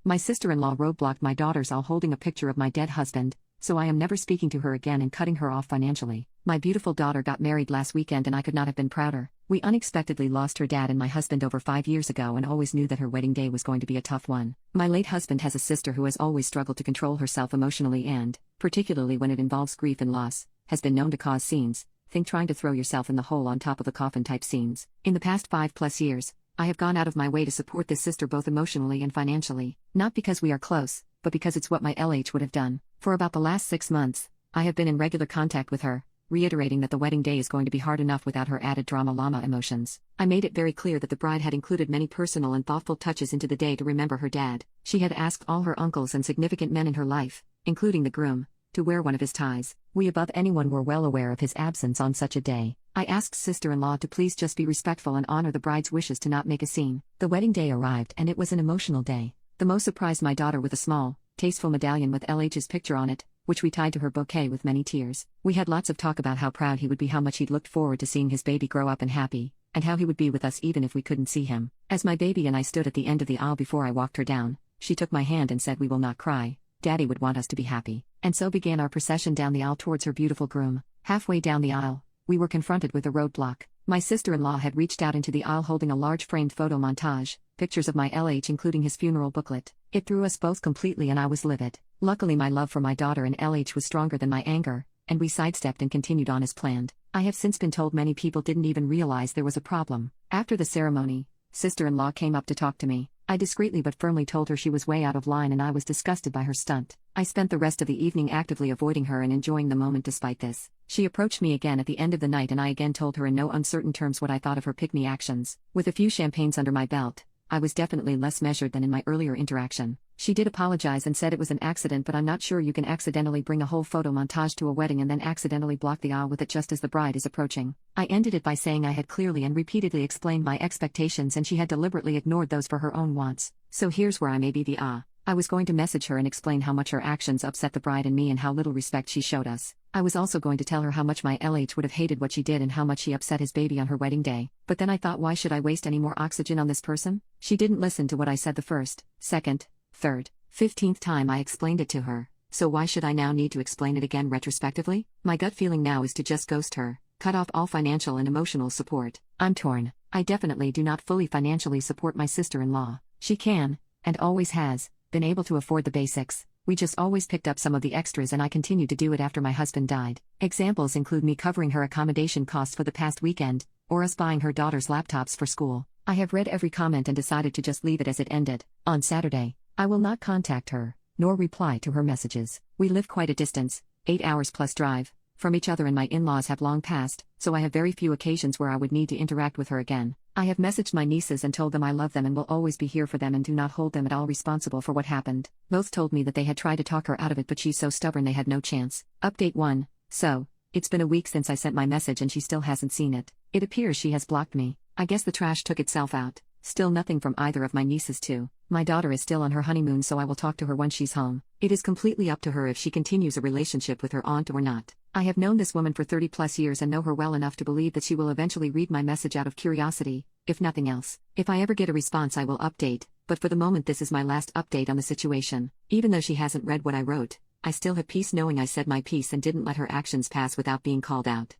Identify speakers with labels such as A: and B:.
A: My sister-in-law roadblocked my daughters all holding a picture of my dead husband, so I am never speaking to her again and cutting her off financially. My beautiful daughter got married last weekend and I could not have been prouder. We unexpectedly lost her dad and my husband over 5 years ago and always knew that her wedding day was going to be a tough one. My late husband has a sister who has always struggled to control herself emotionally and, particularly when it involves grief and loss, has been known to cause scenes. Think trying to throw yourself in the hole on top of a coffin type scenes. In the past 5+ years, I have gone out of my way to support this sister both emotionally and financially, not because we are close, but because it's what my LH would have done. For about the last 6 months, I have been in regular contact with her, reiterating that the wedding day is going to be hard enough without her added drama llama emotions. I made it very clear that the bride had included many personal and thoughtful touches into the day to remember her dad. She had asked all her uncles and significant men in her life, including the groom, to wear one of his ties. We above anyone were well aware of his absence on such a day. I asked sister-in-law to please just be respectful and honor the bride's wishes to not make a scene. The wedding day arrived and it was an emotional day. The most surprised my daughter with a small, tasteful medallion with LH's picture on it, which we tied to her bouquet with many tears. We had lots of talk about how proud he would be, how much he'd looked forward to seeing his baby grow up and happy, and how he would be with us even if we couldn't see him. As my baby and I stood at the end of the aisle before I walked her down, she took my hand and said, "We will not cry. Daddy would want us to be happy." And so began our procession down the aisle towards her beautiful groom. Halfway down the aisle, we were confronted with a roadblock. My sister-in-law had reached out into the aisle holding a large framed photo montage, pictures of my LH including his funeral booklet. It threw us both completely and I was livid. Luckily my love for my daughter and LH was stronger than my anger, and we sidestepped and continued on as planned. I have since been told many people didn't even realize there was a problem. After the ceremony, sister-in-law came up to talk to me. I discreetly but firmly told her she was way out of line and I was disgusted by her stunt. I spent the rest of the evening actively avoiding her and enjoying the moment despite this. She approached me again at the end of the night and I again told her in no uncertain terms what I thought of her pick-me actions. With a few champagnes under my belt, I was definitely less measured than in my earlier interaction. She did apologize and said it was an accident, but I'm not sure you can accidentally bring a whole photo montage to a wedding and then accidentally block the aisle with it just as the bride is approaching. I ended it by saying I had clearly and repeatedly explained my expectations and she had deliberately ignored those for her own wants. So here's where I may be the I was going to message her and explain how much her actions upset the bride and me and how little respect she showed us. I was also going to tell her how much my LH would have hated what she did and how much she upset his baby on her wedding day. But then I thought, why should I waste any more oxygen on this person? She didn't listen to what I said the first, second, third, 15th time I explained it to her, so why should I now need to explain it again retrospectively? My gut feeling now is to just ghost her, cut off all financial and emotional support. I'm torn. I definitely do not fully financially support my sister-in-law. She can, and always has, been able to afford the basics. We just always picked up some of the extras and I continued to do it after my husband died. Examples include me covering her accommodation costs for the past weekend, or us buying her daughter's laptops for school. I have read every comment and decided to just leave it as it ended. On Saturday, I will not contact her, nor reply to her messages. We live quite a distance, 8 hours plus drive, from each other and my in-laws have long passed, so I have very few occasions where I would need to interact with her again. I have messaged my nieces and told them I love them and will always be here for them and do not hold them at all responsible for what happened. Both told me that they had tried to talk her out of it but she's so stubborn they had no chance. Update 1. So, it's been a week since I sent my message and she still hasn't seen it. It appears she has blocked me. I guess the trash took itself out. Still nothing from either of my nieces too. My daughter is still on her honeymoon so I will talk to her when she's home. It is completely up to her if she continues a relationship with her aunt or not. I have known this woman for 30+ years and know her well enough to believe that she will eventually read my message out of curiosity, if nothing else. If I ever get a response I will update, but for the moment this is my last update on the situation. Even though she hasn't read what I wrote, I still have peace knowing I said my piece and didn't let her actions pass without being called out.